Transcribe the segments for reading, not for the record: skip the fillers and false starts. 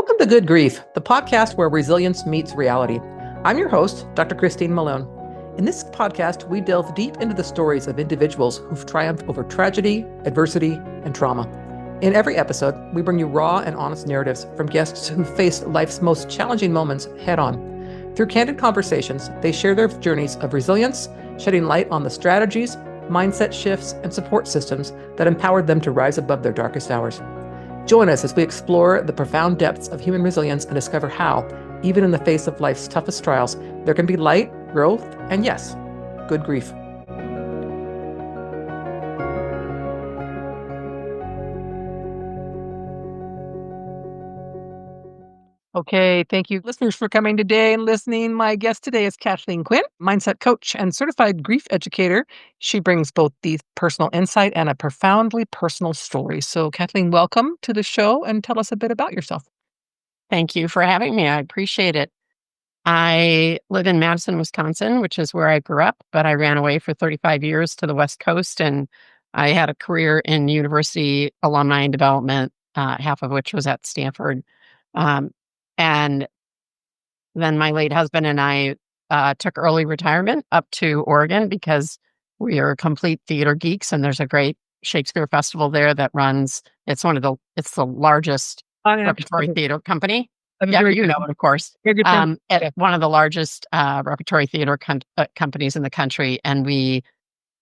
Welcome to Good Grief, the podcast where resilience meets reality. I'm your host, Dr. Christine Malone. In this podcast, we delve deep into the stories of individuals who've triumphed over tragedy, adversity, and trauma. In every episode, we bring you raw and honest narratives from guests who faced life's most challenging moments head on. Through candid conversations, they share their journeys of resilience, shedding light on the strategies, mindset shifts, and support systems that empowered them to rise above their darkest hours. Join us as we explore the profound depths of human resilience and discover how, even in the face of life's toughest trials, there can be light, growth, and yes, good grief. Okay, thank you, listeners, for coming today and listening. My guest today is Kathleen Quinn, mindset coach and certified grief educator. She brings both deep personal insight and a profoundly personal story. So, Kathleen, welcome to the show and tell us a bit about yourself. Thank you for having me. I appreciate it. I live in Madison, Wisconsin, which is where I grew up, but I ran away for 35 years to the West Coast, and I had a career in university alumni and development, half of which was at Stanford. And then my late husband and I took early retirement up to Oregon because we are complete theater geeks, and there's a great Shakespeare festival there that runs. It's the largest repertory theater company. Yeah, you know it, of course. One of the largest repertory theater companies in the country, and we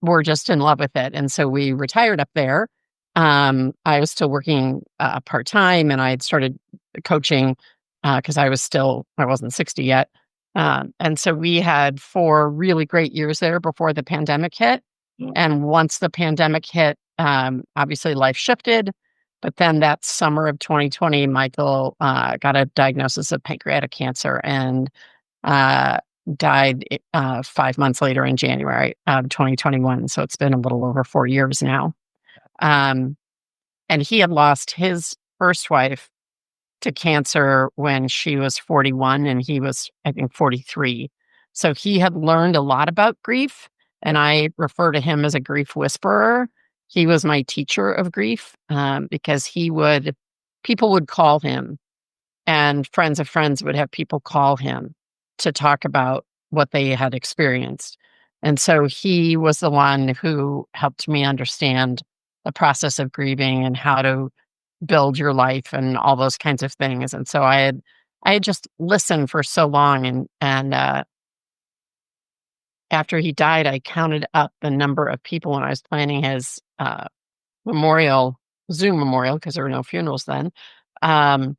were just in love with it. And so we retired up there. I was still working part-time, and I had started coaching because I wasn't 60 yet. And so we had 4 really great years there before the pandemic hit. And once the pandemic hit, obviously life shifted. But then that summer of 2020, Michael got a diagnosis of pancreatic cancer and died 5 months later in January of 2021. So it's been a little over 4 years now. And he had lost his first wife to cancer when she was 41 and he was, I think, 43. So he had learned a lot about grief, and I refer to him as a grief whisperer. He was my teacher of grief because people would call him, and friends of friends would have people call him to talk about what they had experienced. And so he was the one who helped me understand the process of grieving and how to build your life and all those kinds of things. And so I had just listened for so long, and after he died, I counted up the number of people when I was planning his Zoom memorial, because there were no funerals then. I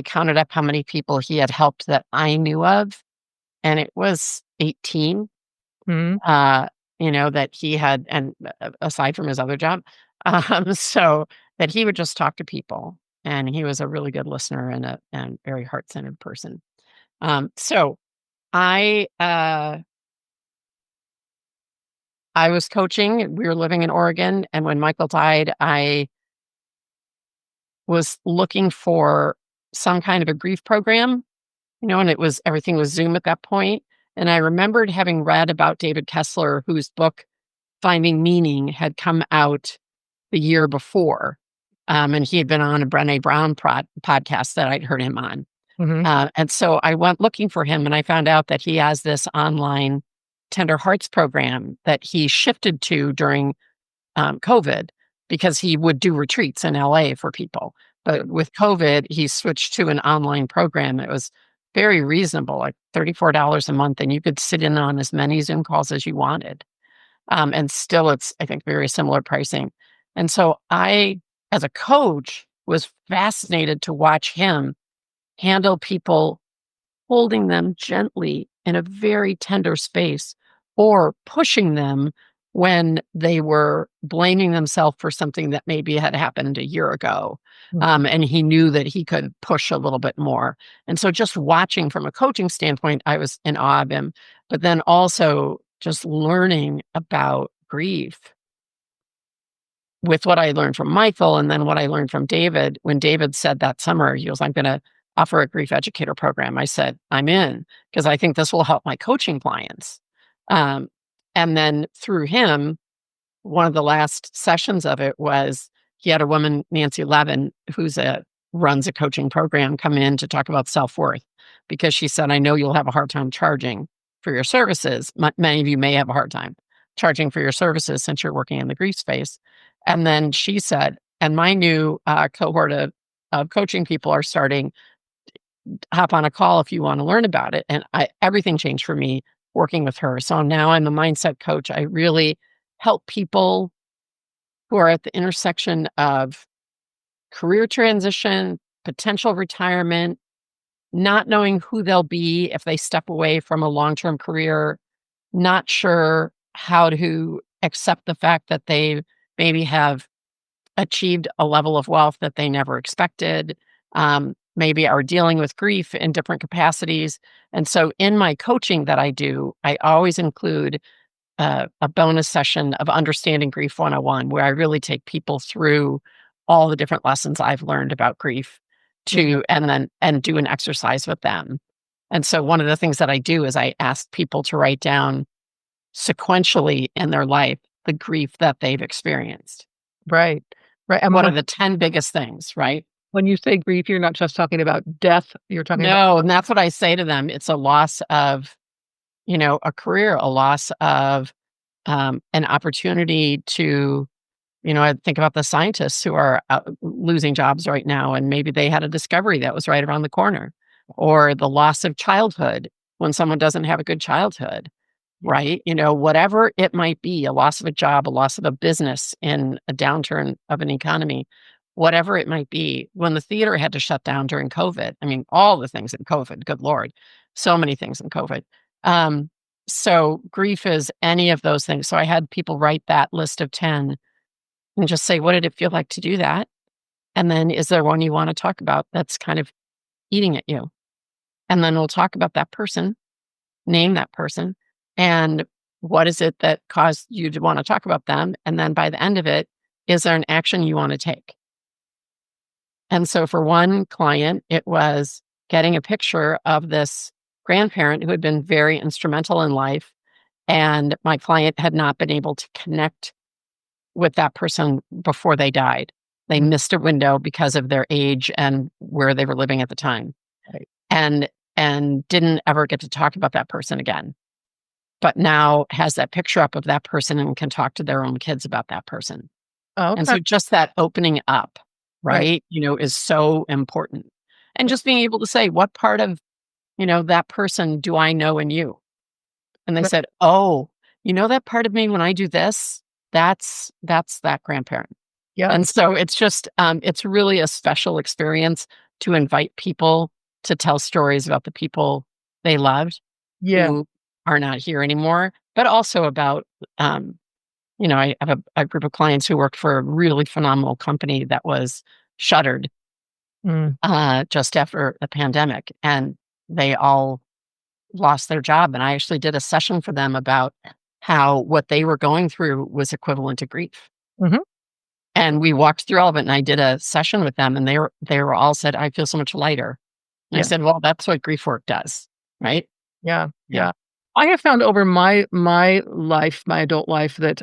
counted up how many people he had helped that I knew of, and it was 18. Mm-hmm. That he had, and aside from his other job, so that he would just talk to people, and he was a really good listener and very heart-centered person. So I was coaching. We were living in Oregon, and when Michael died, I was looking for some kind of a grief program, and everything was Zoom at that point. And I remembered having read about David Kessler, whose book Finding Meaning had come out the year before. And he had been on a Brené Brown podcast that I'd heard him on. Mm-hmm. And so I went looking for him, and I found out that he has this online Tender Hearts program that he shifted to during COVID, because he would do retreats in LA for people. But with COVID, he switched to an online program. It was very reasonable, like $34 a month, and you could sit in on as many Zoom calls as you wanted. And still, it's, I think, very similar pricing. And so I, as a coach, was fascinated to watch him handle people, holding them gently in a very tender space, or pushing them when they were blaming themselves for something that maybe had happened a year ago. And he knew that he could push a little bit more. And so just watching from a coaching standpoint, I was in awe of him. But then also just learning about grief with what I learned from Michael, and then what I learned from David. When David said that summer, he was, I'm going to offer a Grief Educator program. I said, I'm in, because I think this will help my coaching clients. And then through him, one of the last sessions of it was, he had a woman, Nancy Levin, who's a runs a coaching program come in to talk about self-worth because she said, I know you'll have a hard time charging for your services. Many of you may have a hard time charging for your services since you're working in the grief space. And then she said, and my new cohort of coaching people are starting, hop on a call if you want to learn about it. And everything changed for me working with her. So now I'm a mindset coach. I really help people who are at the intersection of career transition, potential retirement, not knowing who they'll be if they step away from a long-term career, not sure how to accept the fact that they maybe have achieved a level of wealth that they never expected, maybe are dealing with grief in different capacities. And so in my coaching that I do, I always include a bonus session of Understanding Grief 101, where I really take people through all the different lessons I've learned about grief and do an exercise with them. And so one of the things that I do is I ask people to write down sequentially in their life the grief that they've experienced. Right. Right. And what are the 10 biggest things, right? When you say grief, you're not just talking about death, you're talking about. No, and that's what I say to them. It's a loss of, a career, a loss of an opportunity to, I think about the scientists who are losing jobs right now, and maybe they had a discovery that was right around the corner, or the loss of childhood when someone doesn't have a good childhood, right? Whatever it might be, a loss of a job, a loss of a business in a downturn of an economy, whatever it might be. When the theater had to shut down during COVID, I mean, all the things in COVID, good Lord, so many things in COVID. So grief is any of those things. So I had people write that list of 10 and just say, what did it feel like to do that? And then is there one you want to talk about that's kind of eating at you? And then we'll talk about that person, name that person, and what is it that caused you to want to talk about them? And then by the end of it, is there an action you want to take? And so for one client, it was getting a picture of this grandparent who had been very instrumental in life. And my client had not been able to connect with that person before they died. They missed a window because of their age and where they were living at the time. Right. And didn't ever get to talk about that person again. But now has that picture up of that person and can talk to their own kids about that person. Oh, okay. And so just that opening up, right, is so important. And just being able to say, what part of, that person do I know in you? And they said, oh, that part of me when I do this, that's that grandparent. Yeah. And so it's just, it's really a special experience to invite people to tell stories about the people they loved who are not here anymore, but also about, I have a group of clients who worked for a really phenomenal company that was shuttered just after the pandemic, and they all lost their job. And I actually did a session for them about how what they were going through was equivalent to grief. Mm-hmm. And we walked through all of it, and I did a session with them, and they were all said, I feel so much lighter. And I said, well, that's what grief work does, right? Yeah. I have found over my life, my adult life, that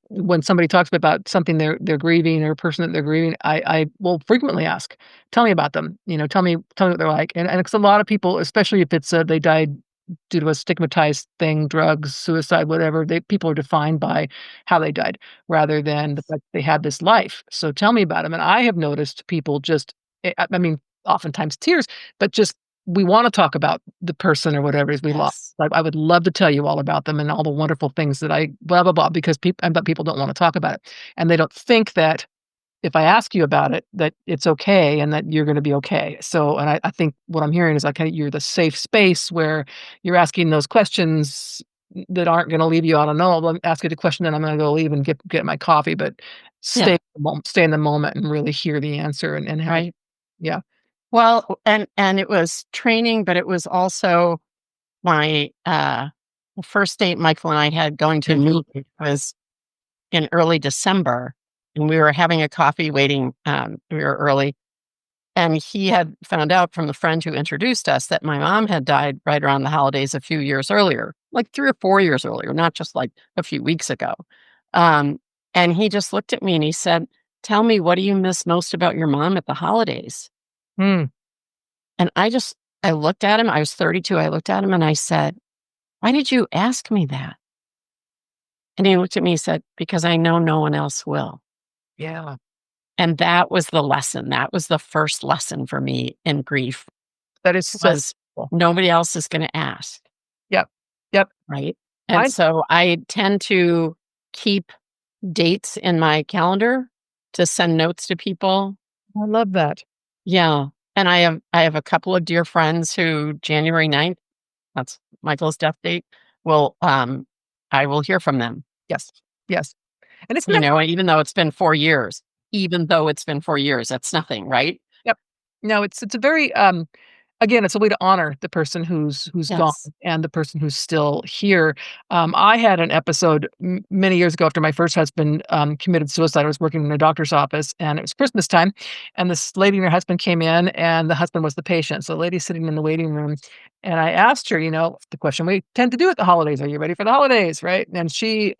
when somebody talks about something they're grieving, or a person that they're grieving, I will frequently ask, tell me about them. Tell me what they're like. And it's a lot of people, especially if it's they died due to a stigmatized thing, drugs, suicide, whatever. People are defined by how they died rather than the fact they had this life. So tell me about them. And I have noticed people just, I mean, oftentimes tears, but just we want to talk about the person or whatever it is we lost. I would love to tell you all about them and all the wonderful things that I blah blah blah, because people don't want to talk about it, and they don't think that if I ask you about it, that it's okay and that you're going to be okay. So, and I think what I'm hearing is like, hey, you're the safe space where you're asking those questions that aren't going to leave you, I don't know, I'll ask you the question, then I'm going to go leave and get my coffee, but stay in the moment and really hear the answer and have right. Yeah. Well, and it was training, but it was also my first date Michael and I had going to a meeting was in early December, and we were having a coffee waiting. We were early, and he had found out from the friend who introduced us that my mom had died right around the holidays a few years earlier, like 3 or 4 years earlier, not just like a few weeks ago. And he just looked at me and he said, tell me, what do you miss most about your mom at the holidays? Mm. And I looked at him. I was 32. I looked at him and I said, "Why did you ask me that?" And he looked at me and said, "Because I know no one else will." Yeah. And that was the lesson. That was the first lesson for me in grief That is so was cool. nobody else is gonna ask, Yep. Yep. right? And I so I tend to keep dates in my calendar to send notes to people. I love that. Yeah. And I have a couple of dear friends who January 9th, that's Michael's death date, will I will hear from them, Yes. Yes. And it's you not. know, even though it's been 4 years. Even though it's been 4 years, that's nothing, right? Yep. No, it's a very, again, it's a way to honor the person who's gone Yes. and the person who's still here. I had an episode many years ago after my first husband committed suicide. I was working in a doctor's office, and it was Christmas time, and this lady and her husband came in, and the husband was the patient. So the lady's sitting in the waiting room, and I asked her, the question we tend to do at the holidays: "Are you ready for the holidays?" Right? And she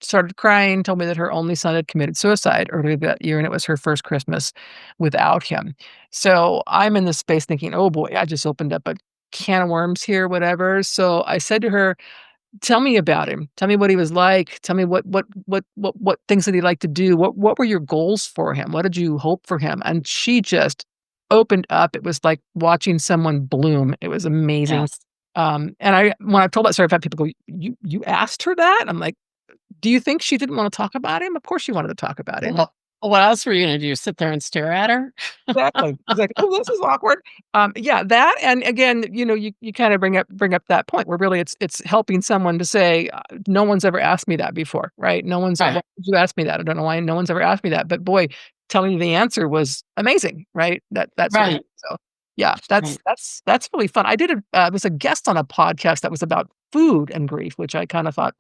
started crying, told me that her only son had committed suicide earlier that year, and it was her first Christmas without him. So I'm in this space thinking, "Oh boy, I just opened up a can of worms here, whatever." So I said to her, "Tell me about him. Tell me what he was like. Tell me what things did he like to do? What were your goals for him? What did you hope for him?" And she just opened up. It was like watching someone bloom. It was amazing. Yes. And when I told that story, I've had people go, "You asked her that?" I'm like, do you think she didn't wanna talk about him? Of course she wanted to talk about him. Well, what else were you gonna do? Sit there and stare at her? Exactly. Exactly. "Oh, this is awkward." Yeah, that and again, you kinda bring up that point where really it's helping someone to say, "No one's ever asked me that before," right? "No one's Right, why did you ask me that? I don't know why no one's ever asked me that." But boy, telling you the answer was amazing, right? That sort of right, so, yeah, that's right. that's that's really fun. I did was a guest on a podcast that was about food and grief, which I kinda thought,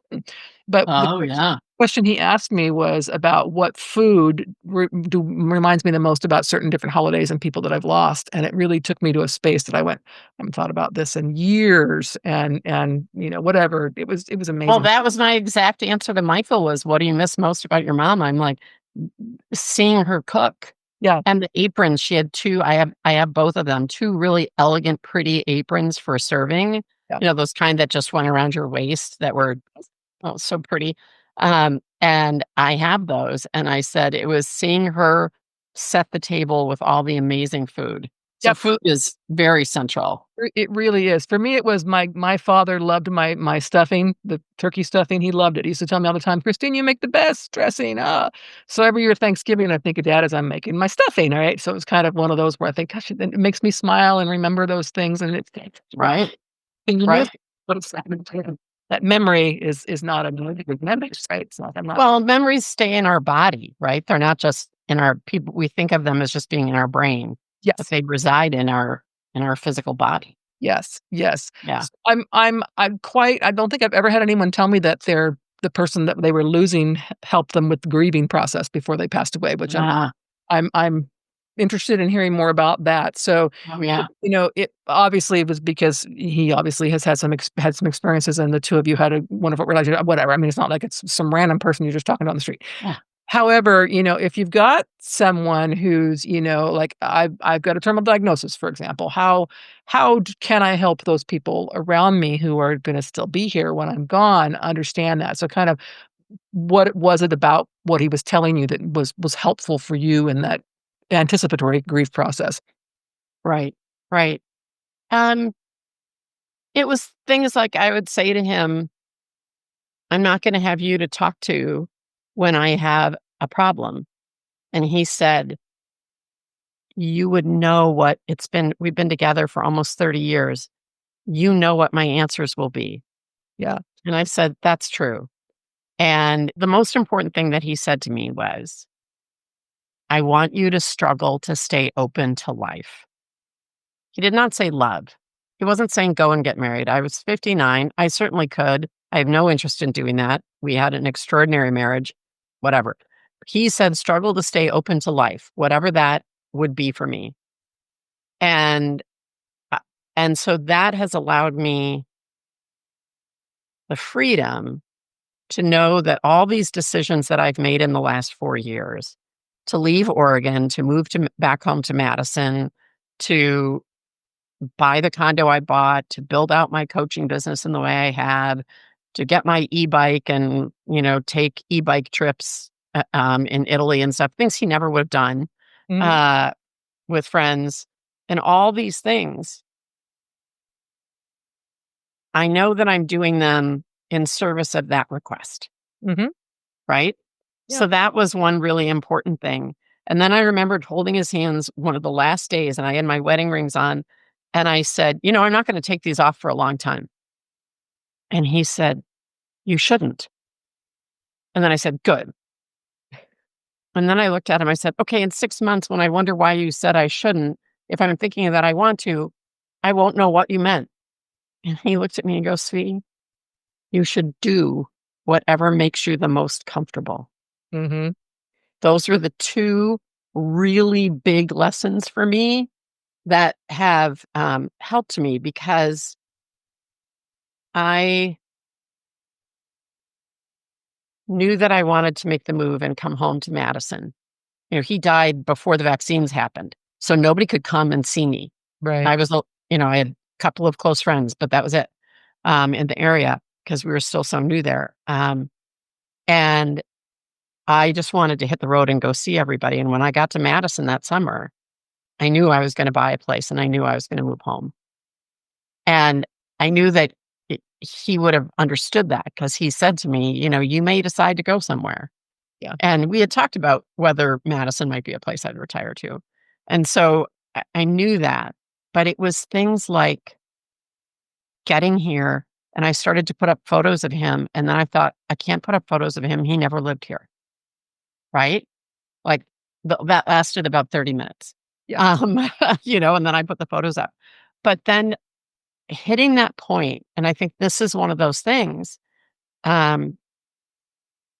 but the Oh, yeah. question he asked me was about what food reminds me the most about certain different holidays and people that I've lost, and it really took me to a space that I went, "I haven't thought about this in years," and, whatever. It was Well, amazing. that was my exact answer to Michael was, "What do you miss most about your mom?" I'm like, seeing her cook Yeah, and the aprons. She had 2 I have both of them, 2 really elegant, pretty aprons for serving, yeah. those kind that just went around your waist that were, oh, so pretty. And I have those, and I said it was seeing her set the table with all the amazing food. So Yep. food is very central. It really is. For me, it was my father loved my stuffing, the turkey stuffing, he loved it. He used to tell me all the time, "Christine, you make the best dressing, ah." So every year Thanksgiving, I think of dad as I'm making my stuffing, all right? So it's kind of one of those where I think, gosh, it makes me smile and remember those things, and it's rough. Right, And you miss right. but it's that memory is not a negative memory, right? It's not I'm not Well, memories stay in our body, right? They're not just in our people we think of them as just being in our brain, but yes. they reside in our physical body. Yes, yes. Yeah. S I'm quite I don't think I've ever had anyone tell me that the person that they were losing helped them with the grieving process before they passed away, which Ah, I'm interested in hearing more about that. So, oh, yeah. it obviously it was because he obviously has had some experiences, and the 2 of you had a wonderful relationship, whatever. I mean, it's not like it's some random person you're just talking down the street. Yeah. However, if you've got someone who's, like I've got a terminal diagnosis, for example, can I help those people around me who are gonna still be here when I'm gone understand that? So kind of what was it about what he was telling you that was helpful for you in that anticipatory grief process? Right, right. Um, it was things like I would say to him, "I'm not gonna have you to talk to when I have a problem." And he said, "You would know what it's been we've been together for almost 30 years. You know what my answers will be." Yeah. And I said, "That's true." And the most important thing that he said to me was, "I want you to struggle to stay open to life." He did not say love. He wasn't saying go and get married. I was 59. I certainly could. I have no interest in doing that. We had an extraordinary marriage, whatever. He said, struggle to stay open to life, whatever that would be for me. And uh, and so that has allowed me the freedom to know that all these decisions that I've made in the last 4 years to leave Oregon, to move back home to Madison, to buy the condo I bought, to build out my coaching business in the way I had, to get my e-bike and, take e-bike trips in Italy and stuff, things he never would have done with friends and all these things. I know that I'm doing them in service of that request. Right? Yeah. So that was one really important thing. And then I remembered holding his hands one of the last days, and I had my wedding rings on, and I said, I'm not going to take these off for a long time. And he said, you shouldn't. And then I said, good. And then I looked at him, I said, okay, in 6 months, when I wonder why you said I shouldn't, if I'm thinking that I want to, I won't know what you meant. And he looked at me and goes, sweetie, you should do whatever makes you the most comfortable. Those were the two really big lessons for me that have helped me, because I knew that I wanted to make the move and come home to Madison. He died before the vaccines happened, so nobody could come and see me. Right. I was, I had a couple of close friends, but that was it in the area, because we were still so new there. And I just wanted to hit the road and go see everybody. And when I got to Madison that summer, I knew I was going to buy a place, and I knew I was going to move home. And I knew that he would have understood that, because he said to me, you may decide to go somewhere. Yeah. And we had talked about whether Madison might be a place I'd retire to. And so I knew that. But it was things like getting here, and I started to put up photos of him. And then I thought, I can't put up photos of him. He never lived here. Right? Like that lasted about 30 minutes. Yeah. And then I put the photos up. But then hitting that point, and I think this is one of those things that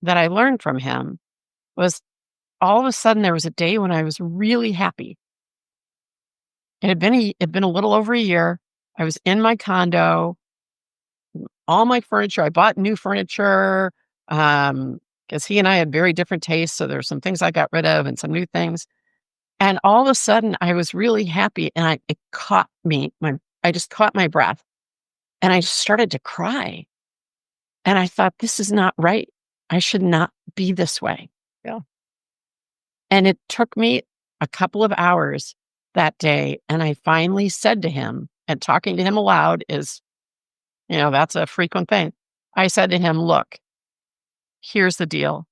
I learned from him, was all of a sudden there was a day when I was really happy. It had been a little over a year. I was in my condo, all my furniture. I bought new furniture because he and I had very different tastes. So there's some things I got rid of and some new things. And all of a sudden I was really happy, and it caught me. I just caught my breath, and I started to cry. And I thought, this is not right. I should not be this way. Yeah. And it took me a couple of hours that day. And I finally said to him, and talking to him aloud is, that's a frequent thing. I said to him, look, here's the deal.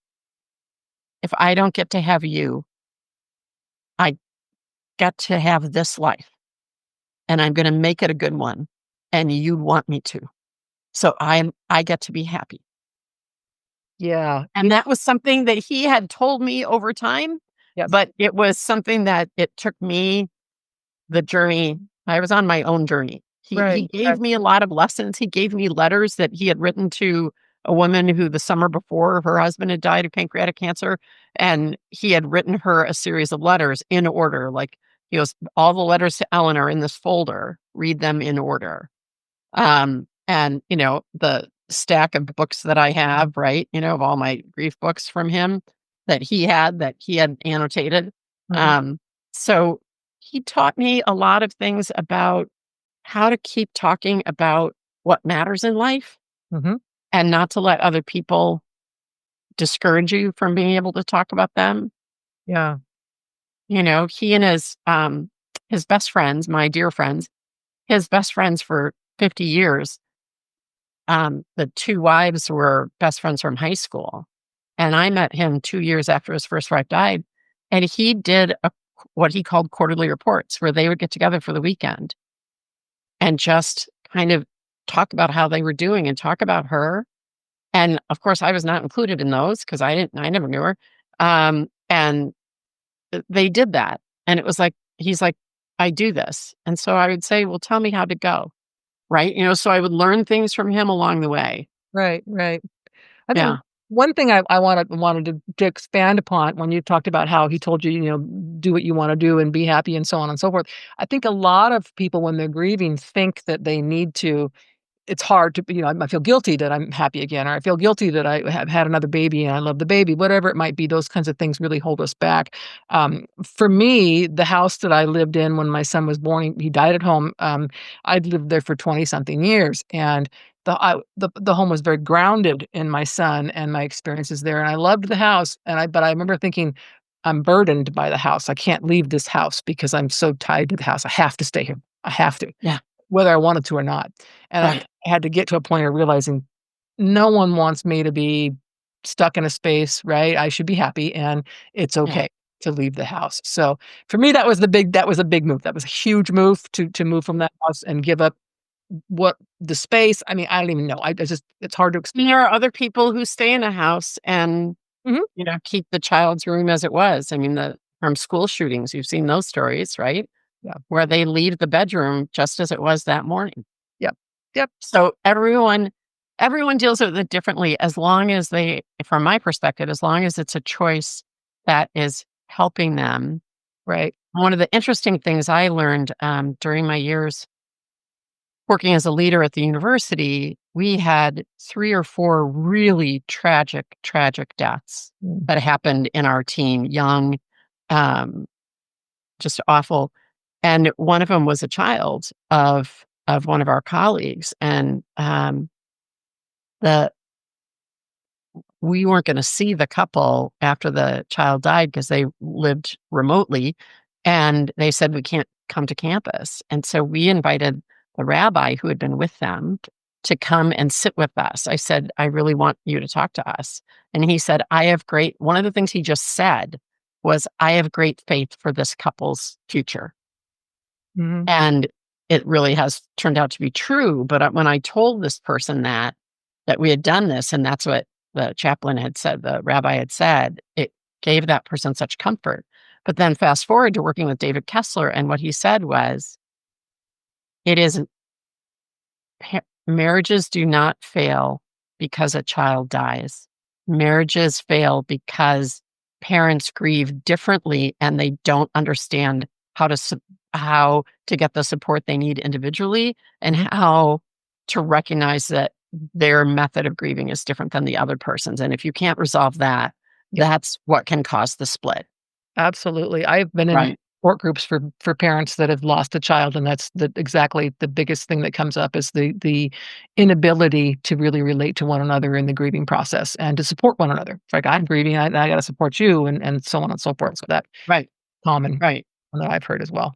If I don't get to have you, I get to have this life, and I'm going to make it a good one. And you want me to. So I get to be happy. Yeah. And that was something that he had told me over time. Yes. But it was something that it took me the journey. I was on my own journey. He gave me a lot of lessons. He gave me letters that he had written to a woman who the summer before her husband had died of pancreatic cancer. And he had written her a series of letters in order. Like, he goes, all the letters to Ellen are in this folder. Read them in order. And, the stack of books that I have, right, of all my grief books from him that he had annotated. So he taught me a lot of things about how to keep talking about what matters in life, and not to let other people discourage you from being able to talk about them. Yeah. He and his best friends, my dear friends, his best friends for 50 years, the two wives were best friends from high school. And I met him 2 years after his first wife died. And he did what he called quarterly reports, where they would get together for the weekend and just kind of talk about how they were doing and talk about her. And of course, I was not included in those because I never knew her. And they did that. And it was like, he's like, I do this. And so I would say, well, tell me how to go. Right. So I would learn things from him along the way. Right. I think one thing I wanted to expand upon when you talked about how he told you, do what you want to do and be happy and so on and so forth. I think a lot of people, when they're grieving, think that they need to it's hard to, I feel guilty that I'm happy again, or I feel guilty that I have had another baby and I love the baby, whatever it might be. Those kinds of things really hold us back. For me, the house that I lived in when my son was born, he died at home. I'd lived there for 20 something years, and the home was very grounded in my son and my experiences there. And I loved the house. But I remember thinking, I'm burdened by the house. I can't leave this house because I'm so tied to the house. I have to stay here. I have to. Yeah. Whether I wanted to or not. And Right. I had to get to a point of realizing no one wants me to be stuck in a space, right? I should be happy, and it's Yeah. okay to leave the house. So for me, that was a big move. That was a huge move to move from that house and give up the space. I mean, I don't even know. I just, it's hard to explain. There are other people who stay in a house and, Mhm. keep the child's room as it was. I mean, from school shootings, you've seen those stories, right? Yeah. Where they leave the bedroom just as it was that morning. Yep. Yep. So everyone deals with it differently, as long as from my perspective, as long as it's a choice that is helping them. Right. One of the interesting things I learned during my years working as a leader at the university, we had 3 or 4 really tragic deaths Mm. that happened in our team, young, just awful. And one of them was a child of one of our colleagues, and the we weren't going to see the couple after the child died because they lived remotely, and they said we can't come to campus. And so we invited the rabbi who had been with them to come and sit with us. I said, I really want you to talk to us. And he said, one of the things he just said was, I have great faith for this couple's future. Mhm. And it really has turned out to be true. But when I told this person that we had done this, and that's what the chaplain had said, the rabbi had said, it gave that person such comfort. But then fast forward to working with David Kessler, and what he said was, it isn't, marriages do not fail because a child dies. Marriages fail because parents grieve differently and they don't understand how to get the support they need individually, and how to recognize that their method of grieving is different than the other person's. And if you can't resolve that, that's what can cause the split. Absolutely. I've been in Right. support groups for parents that have lost a child, and that's exactly the biggest thing that comes up is the inability to really relate to one another in the grieving process and to support one another. It's like, I'm grieving, I got to support you, and so on and so forth. So that Right. common Right. one that I've heard as well.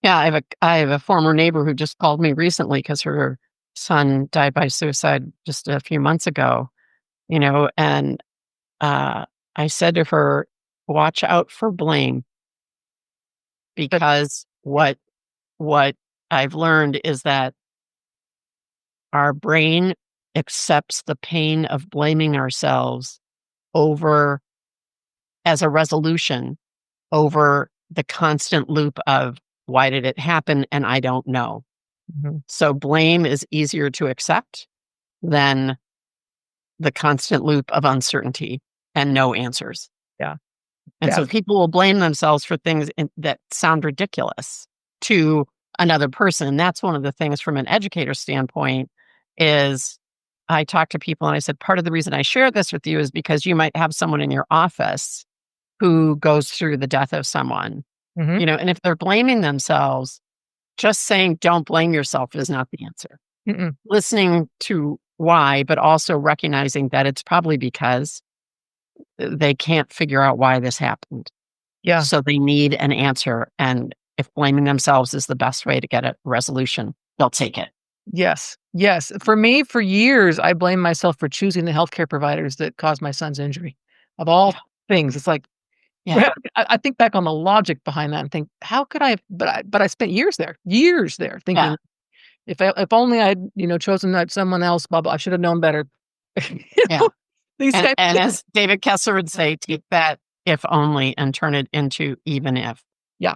Yeah, I have a former neighbor who just called me recently because her son died by suicide just a few months ago, and I said to her, watch out for blame, because what I've learned is that our brain accepts the pain of blaming ourselves over as a resolution over the constant loop of, why did it happen and I don't know. Mhm. So blame is easier to accept than the constant loop of uncertainty and no answers. Yeah. And Yeah. so people will blame themselves for things that sound ridiculous to another person. And that's one of the things from an educator standpoint is, I talk to people and I said, part of the reason I share this with you is because you might have someone in your office who goes through the death of someone, Mhm. and if they're blaming themselves, just saying, don't blame yourself is not the answer. Mm-mm. Listening to why, but also recognizing that it's probably because they can't figure out why this happened. Yeah. So they need an answer. And if blaming themselves is the best way to get a resolution, they'll take it. Yes. Yes. For me, for years, I blamed myself for choosing the healthcare providers that caused my son's injury. Of all things, it's like, Yeah. I think back on the logic behind that and think, how could I have, but I spent years there thinking, Yeah. if only I'd, chosen that someone else, blah, blah, I should have known better. You Yeah. know, these And, kinds and of, as David Kessler would say, take that if only and turn it into even if. yeah.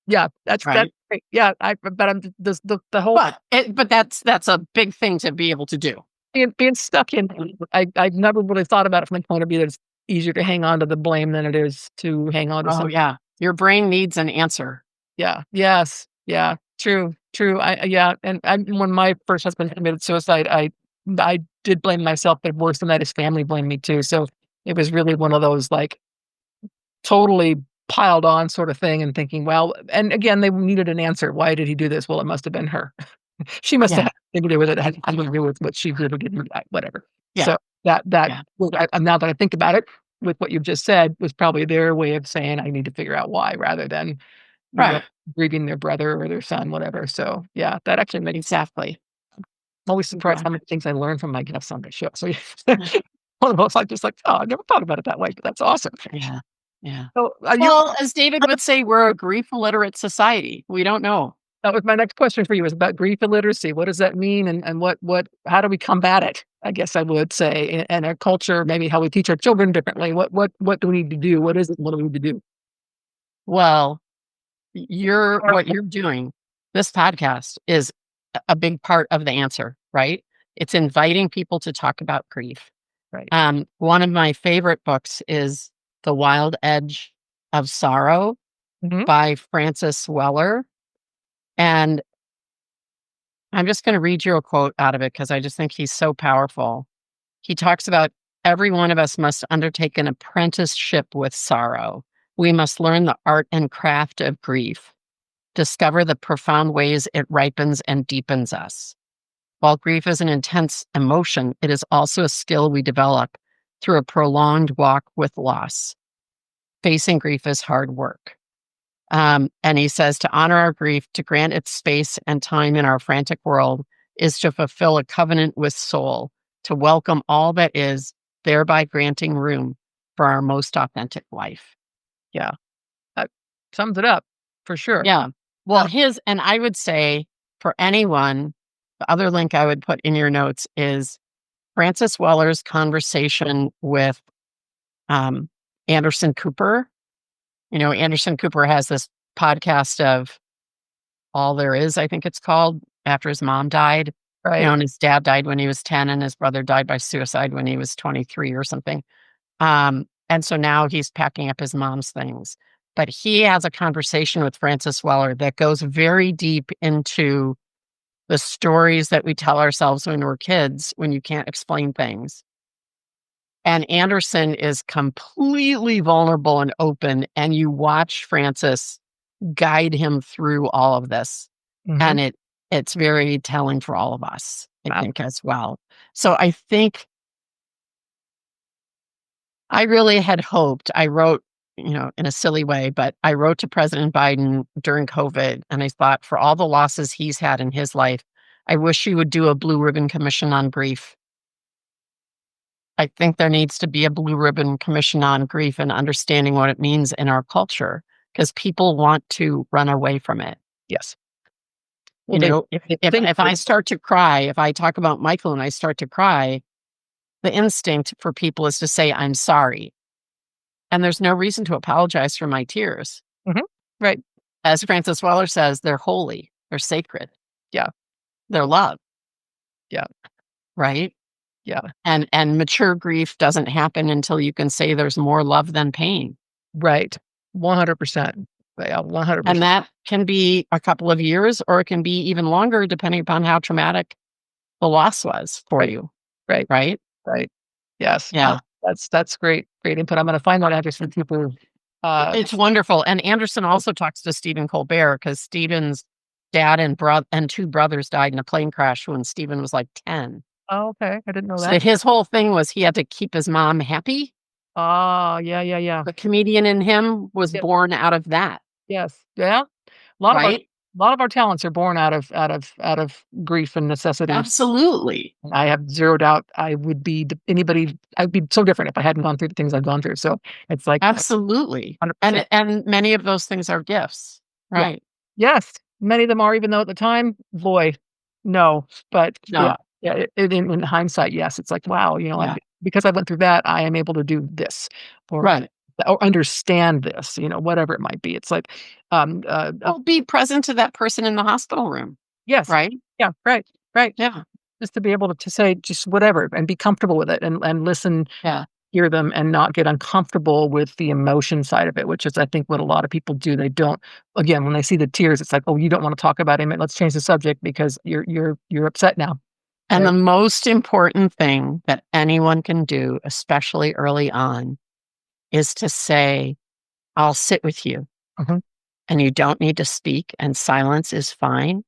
Yeah. That's Right. great. Yeah. But I'm the whole But that's a big thing to be able to do. being stuck in, I've never really thought about it from the point of view that it's easier to hang on to the blame than it is to hang on to Oh, some. yeah. Your brain needs an answer. Yeah. Yes. Yeah. True. True. When my first husband committed suicide, I did blame myself, but worse than that, his family blamed me too. So it was really one of those like totally piled on sort of thing, and thinking, well, and again, they needed an answer. Why did he do this? Well, it must have been her. She must have Yeah. had something to do with it. Had nothing to do with what she really did. Whatever. Yeah. So now that I think about it, with what you've just said, was probably their way of saying I need to figure out why, rather than Right. grieving their brother or their son, whatever. So yeah, that actually makes. Exactly. I'm always surprised how many things I learn from my guests on the show. So one of those, I'm just like, oh, I never thought about it that way, but that's awesome. Yeah. Yeah. So Well, as David would say, we're a grief illiterate society. We don't know. that was my next question for you, is about grief illiteracy. What does that mean, and how do we combat it? I guess I would say, in our culture, maybe how we teach our children differently. What do we need to do? What is it? What do we need to do? Well, what you're doing, this podcast is a big part of the answer, right? It's inviting people to talk about grief. Right. One of my favorite books is The Wild Edge of Sorrow Mhm. by Francis Weller. And I'm just going to read you a quote out of it because I just think he's so powerful. He talks about every one of us must undertake an apprenticeship with sorrow. We must learn the art and craft of grief, discover the profound ways it ripens and deepens us. While grief is an intense emotion, it is also a skill we develop through a prolonged walk with loss. Facing grief is hard work. And he says to honor our grief, to grant it space and time in our frantic world, is to fulfill a covenant with soul, to welcome all that is, thereby granting room for our most authentic life. Yeah, that sums it up for sure. Yeah. Well, and I would say for anyone, the other link I would put in your notes is Francis Weller's conversation with Anderson Cooper. Anderson Cooper has this podcast of All There Is, I think it's called, after his mom died. Right. And his dad died when he was 10 and his brother died by suicide when he was 23 or something. And so now he's packing up his mom's things. But he has a conversation with Francis Weller that goes very deep into the stories that we tell ourselves when we're kids, when you can't explain things. And Anderson is completely vulnerable and open, and you watch Francis guide him through all of this. Mhm. And it's very telling for all of us, I think, as well. So I think I really had hoped, I wrote, in a silly way, but I wrote to President Biden during COVID, and I thought, for all the losses he's had in his life, I wish he would do a Blue Ribbon Commission on grief. I think there needs to be a Blue Ribbon Commission on grief and understanding what it means in our culture, because people want to run away from it. Yes. If I start to cry, if I talk about Michael and I start to cry, the instinct for people is to say, I'm sorry. And there's no reason to apologize for my tears. Mhm. Right. As Francis Weller says, they're holy, they're sacred. Yeah. They're love. Yeah. Right? Yeah. And mature grief doesn't happen until you can say there's more love than pain. Right. 100%. Yeah, 100%. And that can be a couple of years, or it can be even longer, depending upon how traumatic the loss was for you. Right. Right? Right. Yes. Yeah. That's great input. I'm going to find that address for people. It's wonderful. And Anderson also talks to Stephen Colbert, because Stephen's dad and two brothers died in a plane crash when Stephen was like 10. Oh, okay. I didn't know So that. his whole thing was he had to keep his mom happy. Oh, yeah. The comedian in him was born out of that. Yes. Yeah. A lot of our talents are born out of grief and necessity. Absolutely. I have zero doubt I'd be so different if I hadn't gone through the things I've gone through. So it's like absolutely. 100%. And many of those things are gifts. Right. Yeah. Yes. Many of them are, even though at the time, boy, no. But No. yeah, in hindsight, yes. It's like, wow, because I went through that, I am able to do this. Right. Or understand this, whatever it might be. It's like, be present to that person in the hospital room. Yes. Right. Yeah. Right. Yeah. Just to be able to say just whatever and be comfortable with it and listen. Yeah. hear them and not get uncomfortable with the emotion side of it, which is, I think, what a lot of people do. They don't, again, when they see the tears, it's like, oh, you don't want to talk about him. Let's change the subject because you're upset now. And Right? the most important thing that anyone can do, especially early on, is to say, I'll sit with you. Mhm. And you don't need to speak, and silence is fine.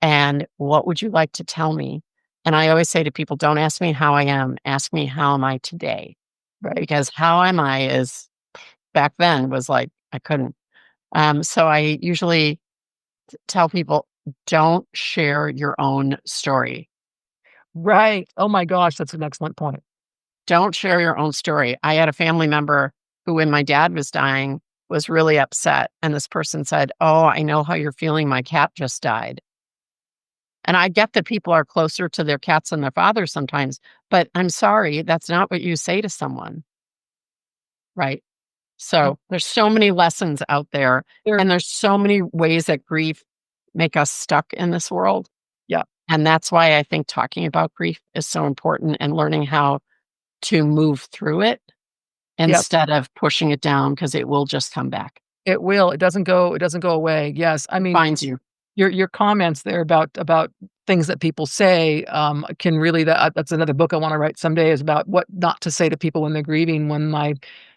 And what would you like to tell me? And I always say to people, don't ask me how I am, ask me how am I today? Right. Because how am I is back then was like, I couldn't. So I usually tell people, don't share your own story. Right. Oh my gosh, that's an excellent point. Don't share your own story. I had a family member who, when my dad was dying, was really upset. And this person said, oh, I know how you're feeling. My cat just died. And I get that people are closer to their cats than their fathers sometimes, but I'm sorry, that's not what you say to someone, right? Mm. So there's so many lessons out there, There, and there's so many ways that grief make us stuck in this world. yeah. And that's why I think talking about grief is so important and learning how to move through it Yeah. instead of pushing it down because it will just come back. It will. It doesn't go away. Yes. I It mean, finds you. your comments there about things that people say can really that's another book I want to write someday, is about what not to say to people when they're grieving. When my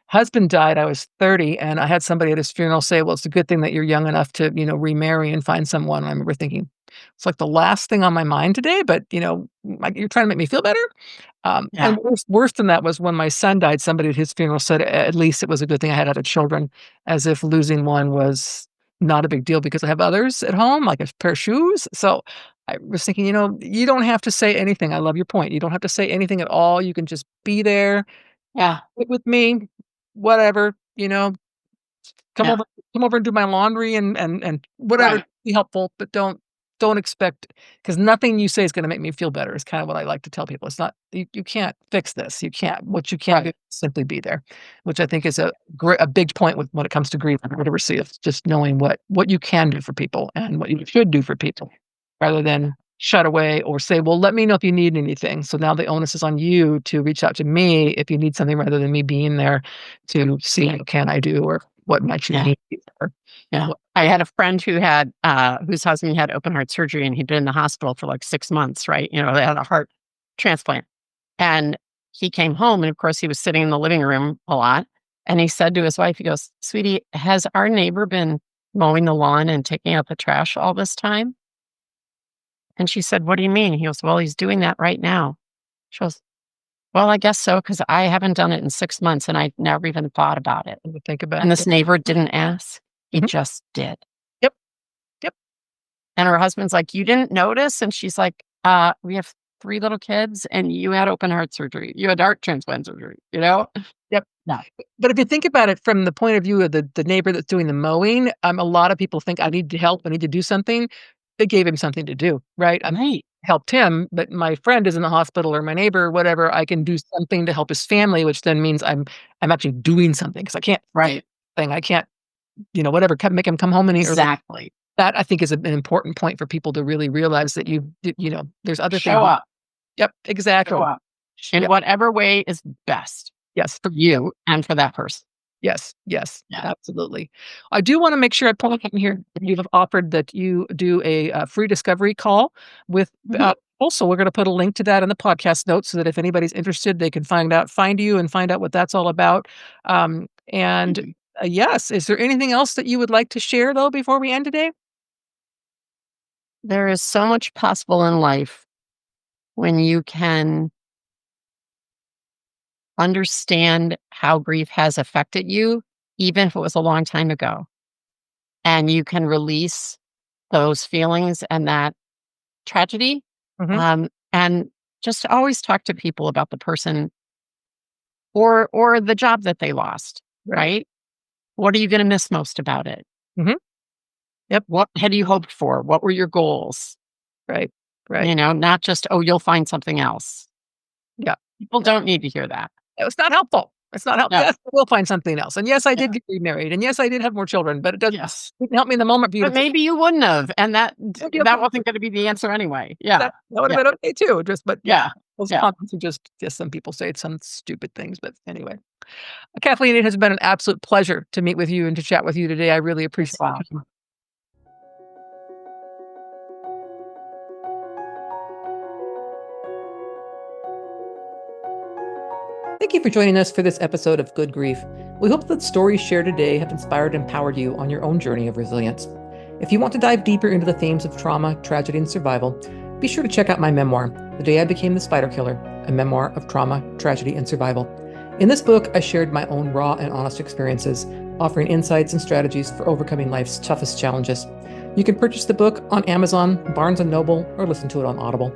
husband died, I was 30, and I had somebody at his funeral say, well, it's a good thing that you're young enough to remarry and find someone. And I remember thinking, it's like the last thing on my mind today, but like, you're trying to make me feel better. And Yeah. worse than that was when my son died. Somebody at his funeral said, at least it was a good thing I had other children, as if losing one was not a big deal because I have others at home, like a pair of shoes. So I was thinking, you don't have to say anything. I love your point. You don't have to say anything at all. You can just be there, Yeah. sit with me, whatever, come Yeah. over come over and do my laundry and whatever, Right. be helpful, but don't expect, because nothing you say is gonna make me feel better, is kind of what I like to tell people. It's not, you can't fix this. You can't, what you can do Right. is simply be there, which I think is a big point with when it comes to grief and literacy, of just knowing what you can do for people and what you should do for people, rather than shut away or say, "Well, let me know if you need anything." So now the onus is on you to reach out to me if you need something, rather than me being there to see what can I do or what might you Yeah. need, or Yeah. what. I had a friend who had, whose husband had open heart surgery and he'd been in the hospital for like 6 months, right? They had a heart transplant. And he came home and of course he was sitting in the living room a lot. And he said to his wife, he goes, sweetie, has our neighbor been mowing the lawn and taking out the trash all this time? And she said, what do you mean? He goes, well, he's doing that right now. She goes, well, I guess so, because I haven't done it in 6 months and I never even thought about it. To think about And it. this neighbor didn't ask. He Mhm. just did. Yep, yep. And her husband's like, "You didn't notice?" And she's like, we have 3 little kids and you had open heart surgery. You had heart transplant surgery, you know?" Yep. No. But if you think about it from the point of view of the neighbor that's doing the mowing, a lot of people think, "I need to help, I need to do something." They gave him something to do, right? I Right. helped him, but my friend is in the hospital, or my neighbor, or whatever, I can do something to help his family, which then means I'm actually doing something, because I can't Right. I can't, whatever, make him come home any early. Exactly. That, I think, is an important point for people to really realize, that there's other things. Show up. Yep, Show exactly. up in Yep, whatever way is best yes. for you and for that person. Yes, yes, Yeah. absolutely. I do wanna make sure I point out in here that you have offered that you do a, free discovery call with, Mhm. also, we're gonna put a link to that in the podcast notes, so that if anybody's interested, they can find you and find out what that's all about. And, Mhm. yes, is there anything else that you would like to share, though, before we end today? There is so much possible in life when you can understand how grief has affected you, even if it was a long time ago, and you can release those feelings and that tragedy, Mhm, and just always talk to people about the person or the job that they lost, right. right? What are you gonna miss most about it? Mhm, yep, What had you hoped for? What were your goals? right, right. Not just, "Oh, you'll find something else." Yeah. People don't need to hear that. It's not helpful. It's not helpful. No. Yes, we'll find something else, and yes, I Yeah. did get remarried, and yes, I did have more children, but Yes. didn't help me in the moment for you to But think, maybe you wouldn't have, and that "It'll be okay." that wasn't gonna be the answer anyway. Yeah. That would have Yeah. been okay too, just, but yeah. Yeah. Those Yeah. comments are just, some people say some stupid things, but anyway. Kathleen, it has been an absolute pleasure to meet with you and to chat with you today. I really appreciate Wow. it. Thank you for joining us for this episode of Good Grief. We hope that stories shared today have inspired and empowered you on your own journey of resilience. If you want to dive deeper into the themes of trauma, tragedy, and survival, be sure to check out my memoir, The Day I Became the Spider Killer, a memoir of trauma, tragedy, and survival. In this book, I shared my own raw and honest experiences, offering insights and strategies for overcoming life's toughest challenges. You can purchase the book on Amazon, Barnes & Noble, or listen to it on Audible.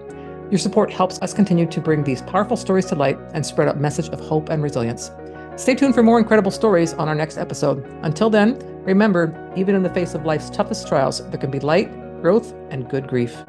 Your support helps us continue to bring these powerful stories to light and spread a message of hope and resilience. Stay tuned for more incredible stories on our next episode. Until then, remember, even in the face of life's toughest trials, there can be light, growth, and good grief.